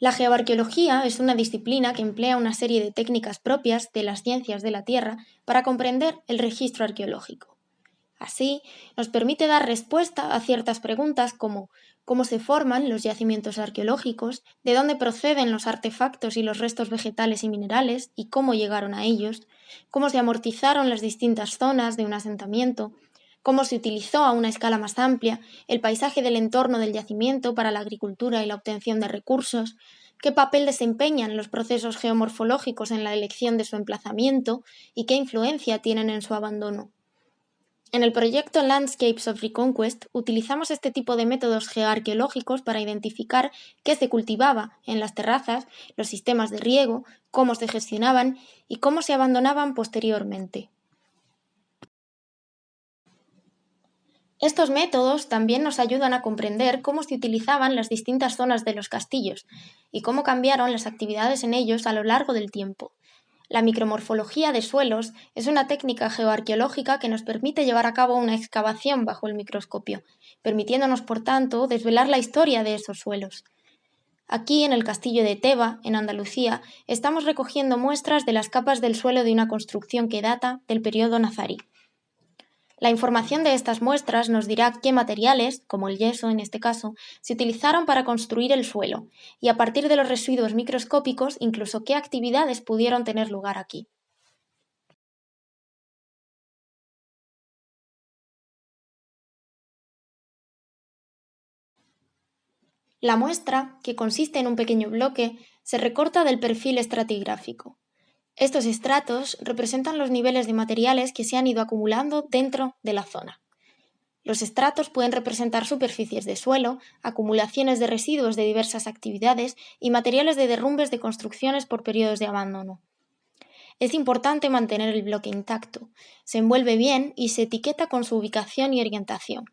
La geoarqueología es una disciplina que emplea una serie de técnicas propias de las ciencias de la Tierra para comprender el registro arqueológico. Así, nos permite dar respuesta a ciertas preguntas como cómo se forman los yacimientos arqueológicos, de dónde proceden los artefactos y los restos vegetales y minerales y cómo llegaron a ellos, cómo se amortizaron las distintas zonas de un asentamiento, cómo se utilizó a una escala más amplia el paisaje del entorno del yacimiento para la agricultura y la obtención de recursos, qué papel desempeñan los procesos geomorfológicos en la elección de su emplazamiento y qué influencia tienen en su abandono. En el proyecto Landscapes of Reconquest utilizamos este tipo de métodos geoarqueológicos para identificar qué se cultivaba en las terrazas, los sistemas de riego, cómo se gestionaban y cómo se abandonaban posteriormente. Estos métodos también nos ayudan a comprender cómo se utilizaban las distintas zonas de los castillos y cómo cambiaron las actividades en ellos a lo largo del tiempo. La micromorfología de suelos es una técnica geoarqueológica que nos permite llevar a cabo una excavación bajo el microscopio, permitiéndonos, por tanto, desvelar la historia de esos suelos. Aquí, en el castillo de Teba, en Andalucía, estamos recogiendo muestras de las capas del suelo de una construcción que data del periodo nazarí. La información de estas muestras nos dirá qué materiales, como el yeso en este caso, se utilizaron para construir el suelo, y a partir de los residuos microscópicos incluso qué actividades pudieron tener lugar aquí. La muestra, que consiste en un pequeño bloque, se recorta del perfil estratigráfico. Estos estratos representan los niveles de materiales que se han ido acumulando dentro de la zona. Los estratos pueden representar superficies de suelo, acumulaciones de residuos de diversas actividades y materiales de derrumbes de construcciones por periodos de abandono. Es importante mantener el bloque intacto, se envuelve bien y se etiqueta con su ubicación y orientación.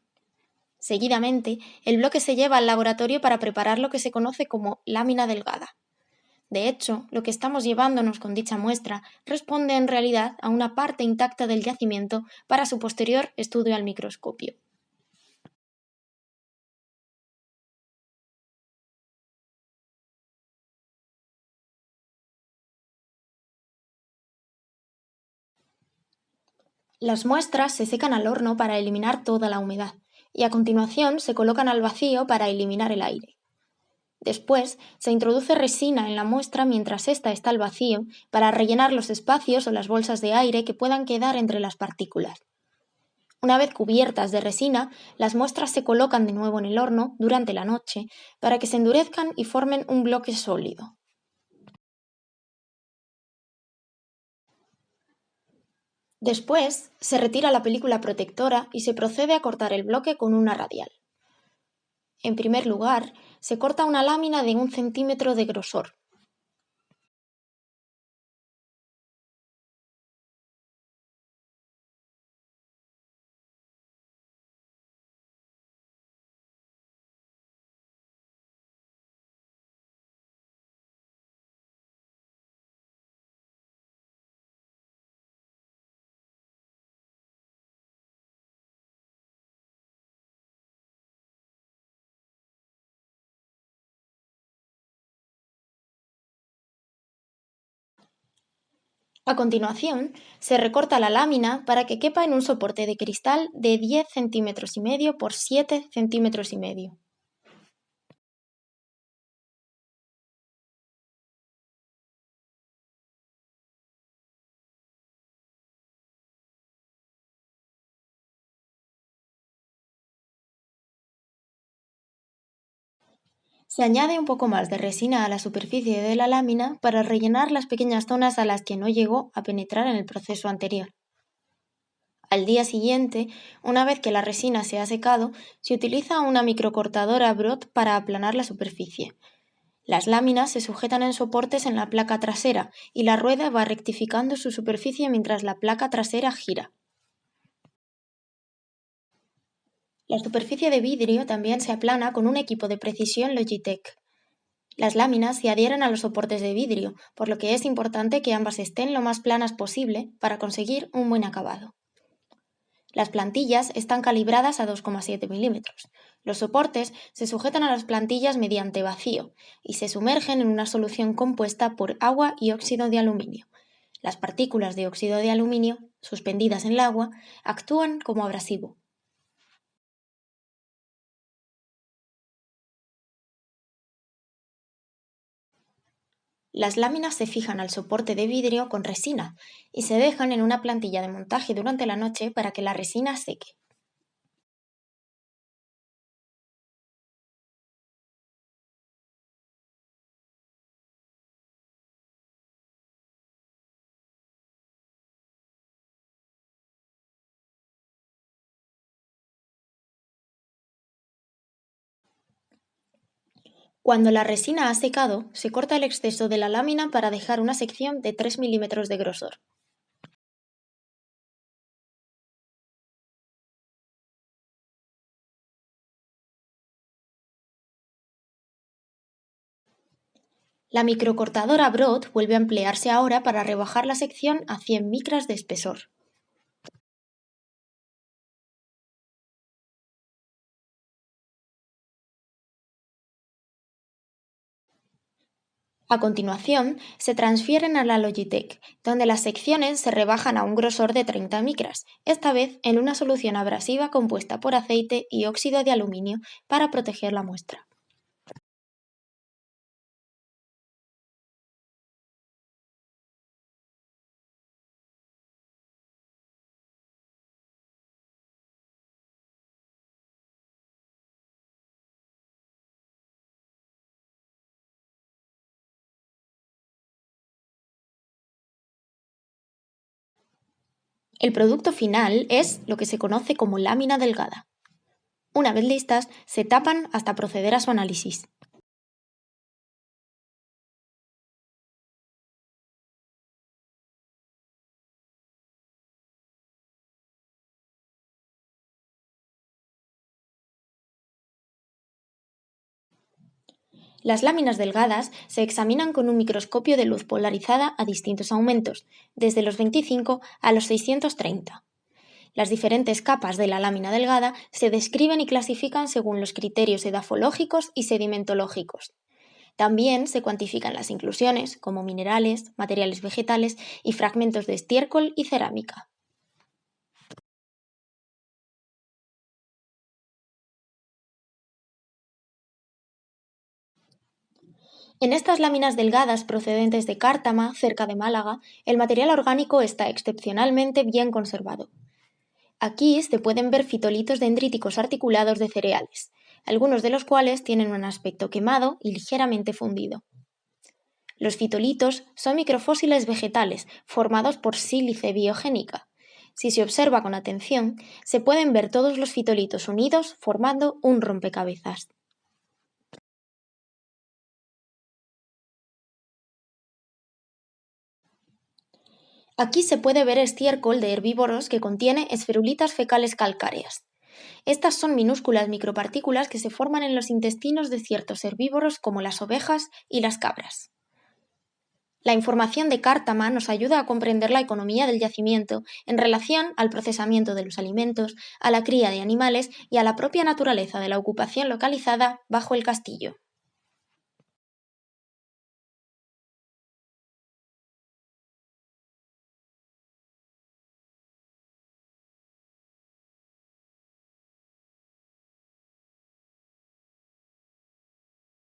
Seguidamente, el bloque se lleva al laboratorio para preparar lo que se conoce como lámina delgada. De hecho, lo que estamos llevándonos con dicha muestra responde en realidad a una parte intacta del yacimiento para su posterior estudio al microscopio. Las muestras se secan al horno para eliminar toda la humedad y a continuación se colocan al vacío para eliminar el aire. Después, se introduce resina en la muestra mientras ésta está al vacío para rellenar los espacios o las bolsas de aire que puedan quedar entre las partículas. Una vez cubiertas de resina, las muestras se colocan de nuevo en el horno durante la noche para que se endurezcan y formen un bloque sólido. Después, se retira la película protectora y se procede a cortar el bloque con una radial. En primer lugar, se corta una lámina de 1 centímetro de grosor. A continuación, se recorta la lámina para que quepa en un soporte de cristal de 10 centímetros y medio por 7 centímetros y medio. Se añade un poco más de resina a la superficie de la lámina para rellenar las pequeñas zonas a las que no llegó a penetrar en el proceso anterior. Al día siguiente, una vez que la resina se ha secado, se utiliza una microcortadora Brot para aplanar la superficie. Las láminas se sujetan en soportes en la placa trasera y la rueda va rectificando su superficie mientras la placa trasera gira. La superficie de vidrio también se aplana con un equipo de precisión Logitech. Las láminas se adhieren a los soportes de vidrio, por lo que es importante que ambas estén lo más planas posible para conseguir un buen acabado. Las plantillas están calibradas a 2,7 milímetros. Los soportes se sujetan a las plantillas mediante vacío y se sumergen en una solución compuesta por agua y óxido de aluminio. Las partículas de óxido de aluminio, suspendidas en el agua, actúan como abrasivo. Las láminas se fijan al soporte de vidrio con resina y se dejan en una plantilla de montaje durante la noche para que la resina seque. Cuando la resina ha secado, se corta el exceso de la lámina para dejar una sección de 3 milímetros de grosor. La microcortadora Brod vuelve a emplearse ahora para rebajar la sección a 100 micras de espesor. A continuación, se transfieren a la Logitech, donde las secciones se rebajan a un grosor de 30 micras, esta vez en una solución abrasiva compuesta por aceite y óxido de aluminio para proteger la muestra. El producto final es lo que se conoce como lámina delgada. Una vez listas, se tapan hasta proceder a su análisis. Las láminas delgadas se examinan con un microscopio de luz polarizada a distintos aumentos, desde los 25 a los 630. Las diferentes capas de la lámina delgada se describen y clasifican según los criterios edafológicos y sedimentológicos. También se cuantifican las inclusiones, como minerales, materiales vegetales y fragmentos de estiércol y cerámica. En estas láminas delgadas procedentes de Cártama, cerca de Málaga, el material orgánico está excepcionalmente bien conservado. Aquí se pueden ver fitolitos dendríticos articulados de cereales, algunos de los cuales tienen un aspecto quemado y ligeramente fundido. Los fitolitos son microfósiles vegetales formados por sílice biogénica. Si se observa con atención, se pueden ver todos los fitolitos unidos formando un rompecabezas. Aquí se puede ver estiércol de herbívoros que contiene esferulitas fecales calcáreas. Estas son minúsculas micropartículas que se forman en los intestinos de ciertos herbívoros como las ovejas y las cabras. La información de Cártama nos ayuda a comprender la economía del yacimiento en relación al procesamiento de los alimentos, a la cría de animales y a la propia naturaleza de la ocupación localizada bajo el castillo.